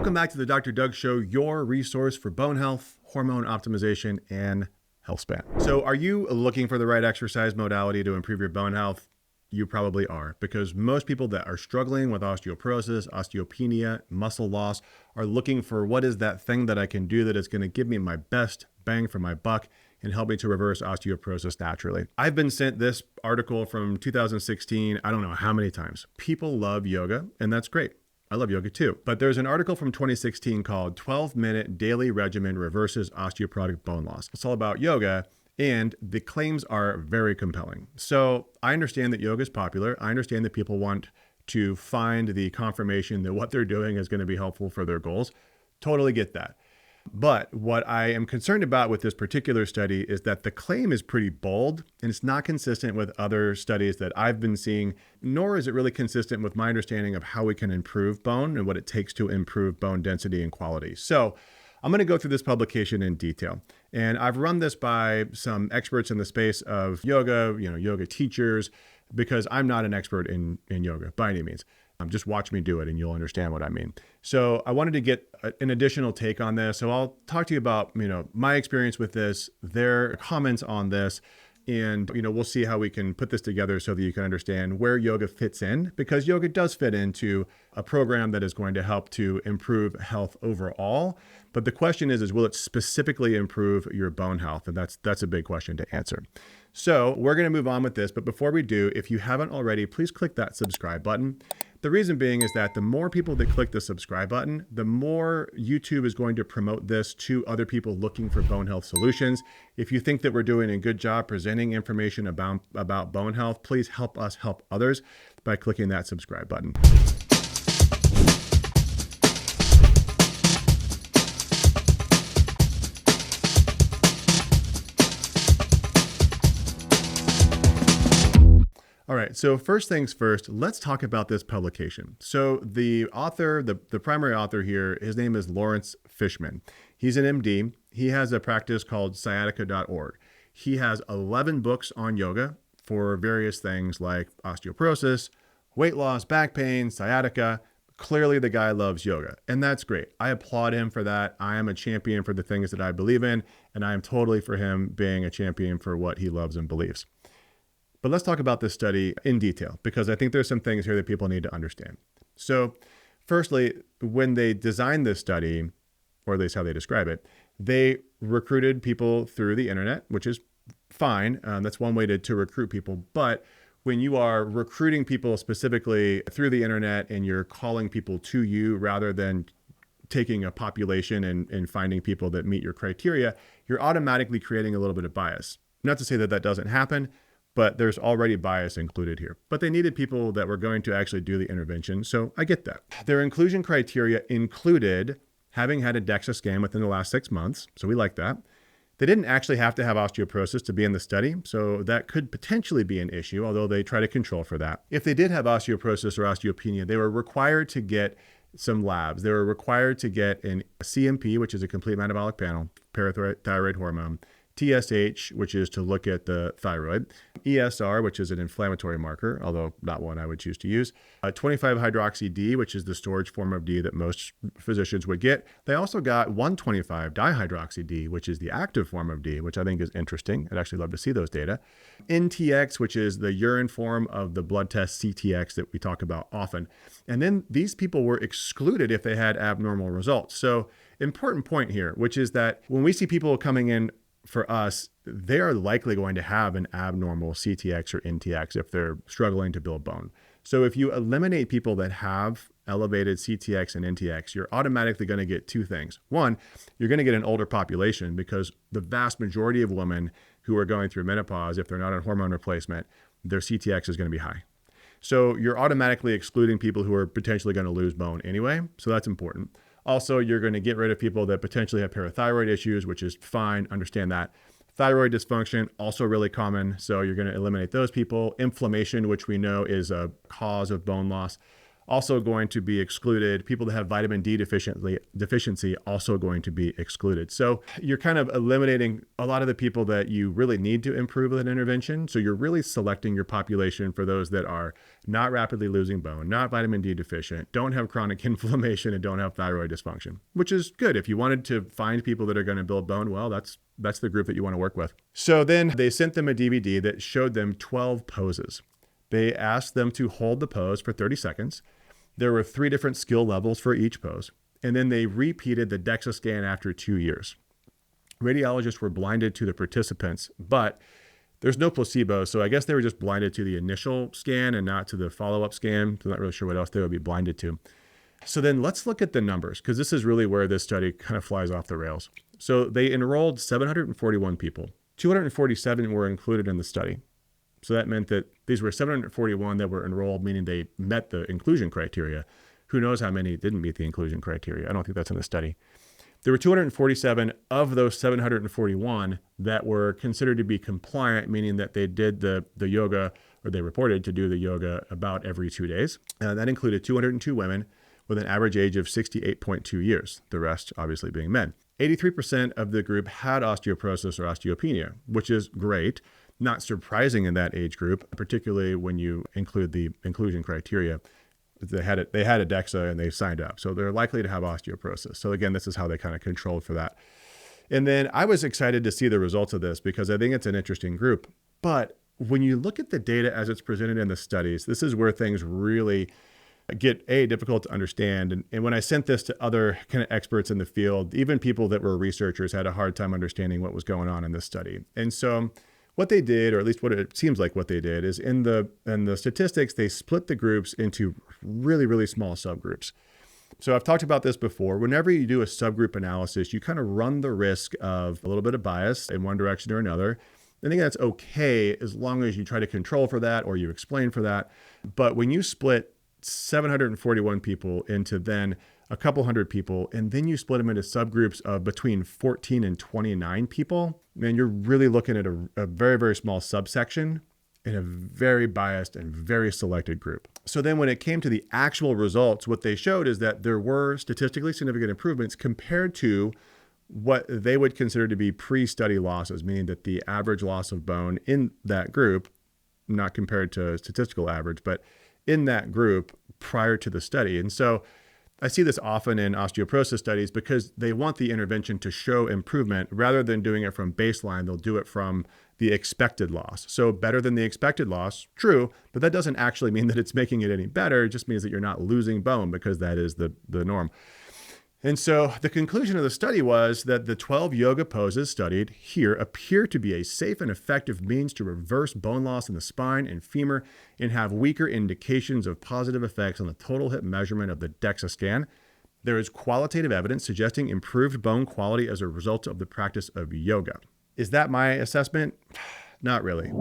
Welcome back to the Dr. Doug Show, your resource for bone health, hormone optimization, and HealthSpan. So are you looking for the right exercise modality to improve your bone health? You probably are, because most people that are struggling with osteoporosis, osteopenia, muscle loss are looking for what is that thing that I can do that is going to give me my best bang for my buck and help me to reverse osteoporosis naturally. I've been sent this article from 2016, I don't know how many times. People love yoga, and that's great. I love yoga too. But there's an article from 2016 called 12-Minute Daily Regimen Reverses Osteoporotic Bone Loss. It's all about yoga, and the claims are very compelling. So I understand that yoga is popular. I understand that people want to find the confirmation that what they're doing is going to be helpful for their goals. Totally get that. But what I am concerned about with this particular study is that the claim is pretty bold and it's not consistent with other studies that I've been seeing, nor is it really consistent with my understanding of how we can improve bone and what it takes to improve bone density and quality. So I'm going to go through this publication in detail. And I've run this by some experts in the space of yoga, yoga teachers, because I'm not an expert in yoga by any means. Just watch me do it and you'll understand what I mean. So I wanted to get an additional take on this. So I'll talk to you about, my experience with this, their comments on this, and, we'll see how we can put this together so that you can understand where yoga fits in, because yoga does fit into a program that is going to help to improve health overall. But the question is will it specifically improve your bone health? And that's a big question to answer. So we're going to move on with this. But before we do, if you haven't already, please click that subscribe button. The reason being is that the more people that click the subscribe button, the more YouTube is going to promote this to other people looking for bone health solutions. If you think that we're doing a good job presenting information about bone health, please help us help others by clicking that subscribe button. All right, so first things first, let's talk about this publication. So the author, the primary author here, his name is Lawrence Fishman. He's an MD. He has a practice called sciatica.org. He has 11 books on yoga for various things like osteoporosis, weight loss, back pain, sciatica. Clearly the guy loves yoga, and that's great. I applaud him for that. I am a champion for the things that I believe in, and I am totally for him being a champion for what he loves and believes. But let's talk about this study in detail, because I think there's some things here that people need to understand. So firstly, when they designed this study, or at least how they describe it, they recruited people through the internet, which is fine. That's one way to recruit people. But when you are recruiting people specifically through the internet and you're calling people to you rather than taking a population and finding people that meet your criteria, you're automatically creating a little bit of bias. Not to say that that doesn't happen, but there's already bias included here. But they needed people that were going to actually do the intervention, so I get that. Their inclusion criteria included having had a DEXA scan within the last 6 months, so we like that. They didn't actually have to have osteoporosis to be in the study, so that could potentially be an issue, although they try to control for that. If they did have osteoporosis or osteopenia, they were required to get some labs. They were required to get an CMP, which is a complete metabolic panel, parathyroid hormone, TSH, which is to look at the thyroid, ESR, which is an inflammatory marker, although not one I would choose to use, 25-hydroxy-D, which is the storage form of D that most physicians would get. They also got 125-dihydroxy-D, which is the active form of D, which I think is interesting. I'd actually love to see those data. NTX, which is the urine form of the blood test CTX that we talk about often. And then these people were excluded if they had abnormal results. So important point here, which is that when we see people coming in for us, they are likely going to have an abnormal CTX or NTX if they're struggling to build bone. So if you eliminate people that have elevated CTX and NTX, you're automatically going to get two things. One, you're going to get an older population, because the vast majority of women who are going through menopause, if they're not on hormone replacement, their CTX is going to be high. So you're automatically excluding people who are potentially going to lose bone anyway. So that's important. Also, you're going to get rid of people that potentially have parathyroid issues, which is fine, understand that. Thyroid dysfunction, also really common, so you're going to eliminate those people. Inflammation, which we know is a cause of bone loss. also going to be excluded. People that have vitamin D deficiency also going to be excluded. So you're kind of eliminating a lot of the people that you really need to improve with an intervention. So you're really selecting your population for those that are not rapidly losing bone, not vitamin D deficient, don't have chronic inflammation, and don't have thyroid dysfunction, which is good. If you wanted to find people that are going to build bone, well, that's the group that you want to work with. So then they sent them a DVD that showed them 12 poses. They asked them to hold the pose for 30 seconds. There were 3 different skill levels for each pose. And then they repeated the DEXA scan after 2 years. Radiologists were blinded to the participants, but there's no placebo. So I guess they were just blinded to the initial scan and not to the follow-up scan. I'm not really sure what else they would be blinded to. So then let's look at the numbers, because this is really where this study kind of flies off the rails. So they enrolled 741 people. 247 were included in the study. So that meant that these were 741 that were enrolled, meaning they met the inclusion criteria. Who knows how many didn't meet the inclusion criteria? I don't think that's in the study. There were 247 of those 741 that were considered to be compliant, meaning that they did the yoga, or they reported to do the yoga about every 2 days. That included 202 women with an average age of 68.2 years, the rest obviously being men. 83% of the group had osteoporosis or osteopenia, which is great. Not surprising in that age group, particularly when you include the inclusion criteria. They had a DEXA and they signed up. So they're likely to have osteoporosis. So again, this is how they kind of controlled for that. And then I was excited to see the results of this because I think it's an interesting group. But when you look at the data as it's presented in the studies, this is where things really get difficult to understand. And when I sent this to other kind of experts in the field, even people that were researchers had a hard time understanding what was going on in this study. And so what they did, or at least what it seems like what they did, is in the statistics, they split the groups into really, really small subgroups. So I've talked about this before. Whenever you do a subgroup analysis, you kind of run the risk of a little bit of bias in one direction or another. I think that's okay as long as you try to control for that or you explain for that. But when you split 741 people into then a couple hundred people, and then you split them into subgroups of between 14 and 29 people, man, you're really looking at a very, very small subsection in a very biased and very selected group. So then when it came to the actual results, what they showed is that there were statistically significant improvements compared to what they would consider to be pre-study losses, meaning that the average loss of bone in that group, not compared to statistical average, but in that group prior to the study. And so I see this often in osteoporosis studies because they want the intervention to show improvement rather than doing it from baseline. They'll do it from the expected loss. So better than the expected loss, true, but that doesn't actually mean that it's making it any better. It just means that you're not losing bone because that is the norm. And so the conclusion of the study was that the 12 yoga poses studied here appear to be a safe and effective means to reverse bone loss in the spine and femur and have weaker indications of positive effects on the total hip measurement of the DEXA scan. There is qualitative evidence suggesting improved bone quality as a result of the practice of yoga. Is that my assessment? Not really.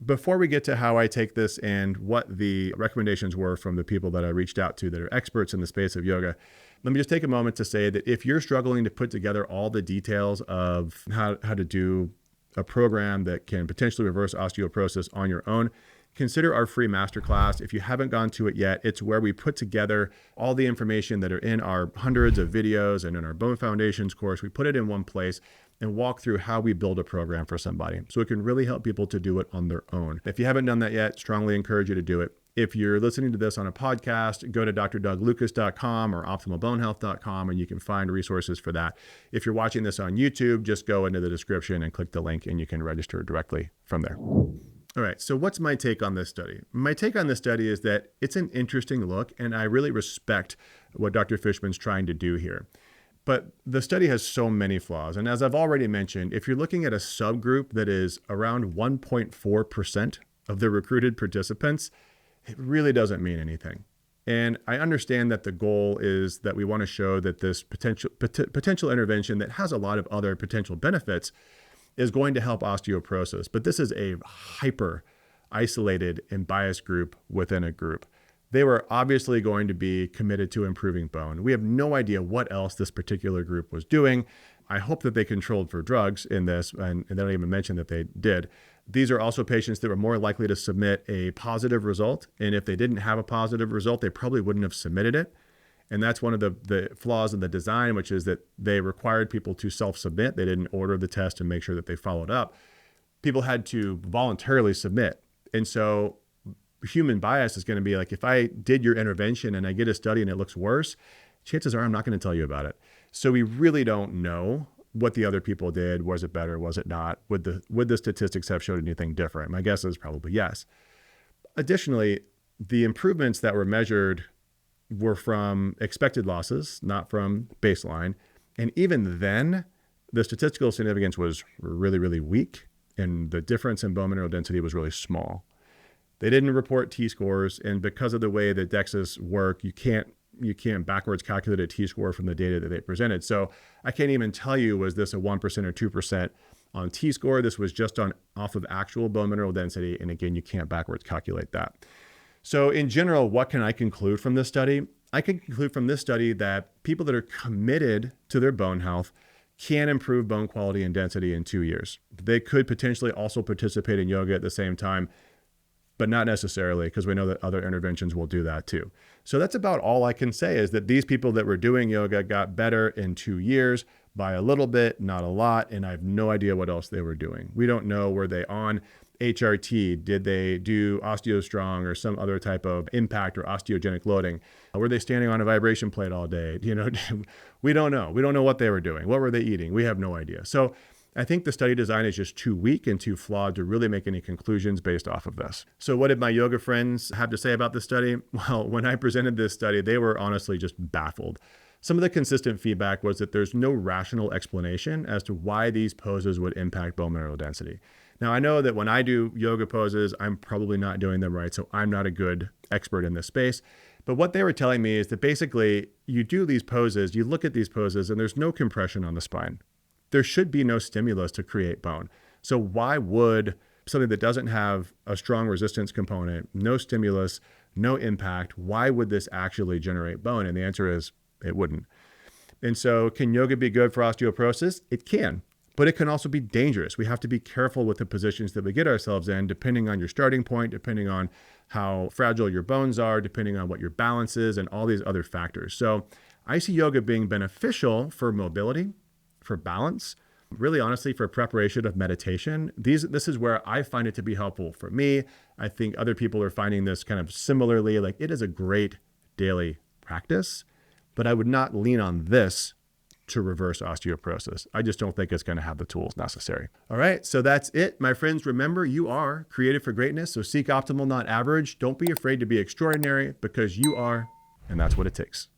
Before we get to how I take this and what the recommendations were from the people that I reached out to that are experts in the space of yoga, let me just take a moment to say that if you're struggling to put together all the details of how to do a program that can potentially reverse osteoporosis on your own, consider our free masterclass. If you haven't gone to it yet, it's where we put together all the information that are in our hundreds of videos and in our Bone Foundations course. We put it in one place and walk through how we build a program for somebody. So it can really help people to do it on their own. If you haven't done that yet, strongly encourage you to do it. If you're listening to this on a podcast, go to drdouglucas.com or optimalbonehealth.com and you can find resources for that. If you're watching this on YouTube, just go into the description and click the link and you can register directly from there. All right, so what's my take on this study? My take on this study is that it's an interesting look and I really respect what Dr. Fishman's trying to do here. But the study has so many flaws. And as I've already mentioned, if you're looking at a subgroup that is around 1.4% of the recruited participants, it really doesn't mean anything. And I understand that the goal is that we want to show that this potential intervention that has a lot of other potential benefits is going to help osteoporosis. But this is a hyper isolated and biased group within a group. They were obviously going to be committed to improving bone. We have no idea what else this particular group was doing. I hope that they controlled for drugs in this, and they don't even mention that they did. These are also patients that were more likely to submit a positive result. And if they didn't have a positive result, they probably wouldn't have submitted it. And that's one of the flaws in the design, which is that they required people to self-submit. They didn't order the test and make sure that they followed up. People had to voluntarily submit. And so human bias is going to be like, if I did your intervention and I get a study and it looks worse, chances are I'm not going to tell you about it. So we really don't know what the other people did. Was it better? Was it not? Would the statistics have showed anything different? My guess is probably yes. Additionally, the improvements that were measured were from expected losses, not from baseline. And even then, the statistical significance was really, really weak. And the difference in bone mineral density was really small. They didn't report T-scores. And because of the way that DEXAs work, you can't backwards calculate a T-score from the data that they presented. So I can't even tell you, was this a 1% or 2% on T-score? This was just off of actual bone mineral density. And again, you can't backwards calculate that. So in general, what can I conclude from this study? I can conclude from this study that people that are committed to their bone health can improve bone quality and density in 2 years. They could potentially also participate in yoga at the same time, but not necessarily, because we know that other interventions will do that too. So that's about all I can say, is that these people that were doing yoga got better in 2 years by a little bit, not a lot, and I have no idea what else they were doing. We don't know, were they on HRT? Did they do OsteoStrong or some other type of impact or osteogenic loading? Were they standing on a vibration plate all day? We don't know. We don't know what they were doing. What were they eating? We have no idea. So I think the study design is just too weak and too flawed to really make any conclusions based off of this. So what did my yoga friends have to say about this study? Well, when I presented this study, they were honestly just baffled. Some of the consistent feedback was that there's no rational explanation as to why these poses would impact bone mineral density. Now, I know that when I do yoga poses, I'm probably not doing them right, so I'm not a good expert in this space. But what they were telling me is that basically you do these poses, you look at these poses, and there's no compression on the spine. There should be no stimulus to create bone. So why would something that doesn't have a strong resistance component, no stimulus, no impact, why would this actually generate bone? And the answer is it wouldn't. And so can yoga be good for osteoporosis? It can, but it can also be dangerous. We have to be careful with the positions that we get ourselves in, depending on your starting point, depending on how fragile your bones are, depending on what your balance is, and all these other factors. So I see yoga being beneficial for mobility, for balance, really honestly for preparation of meditation. This is where I find it to be helpful for me. I think other people are finding this kind of similarly, like it is a great daily practice, but I would not lean on this to reverse osteoporosis. I just don't think it's going to have the tools necessary. All right, so that's it, my friends. Remember, you are created for greatness, so seek optimal, not average. Don't be afraid to be extraordinary, because you are, and that's what it takes.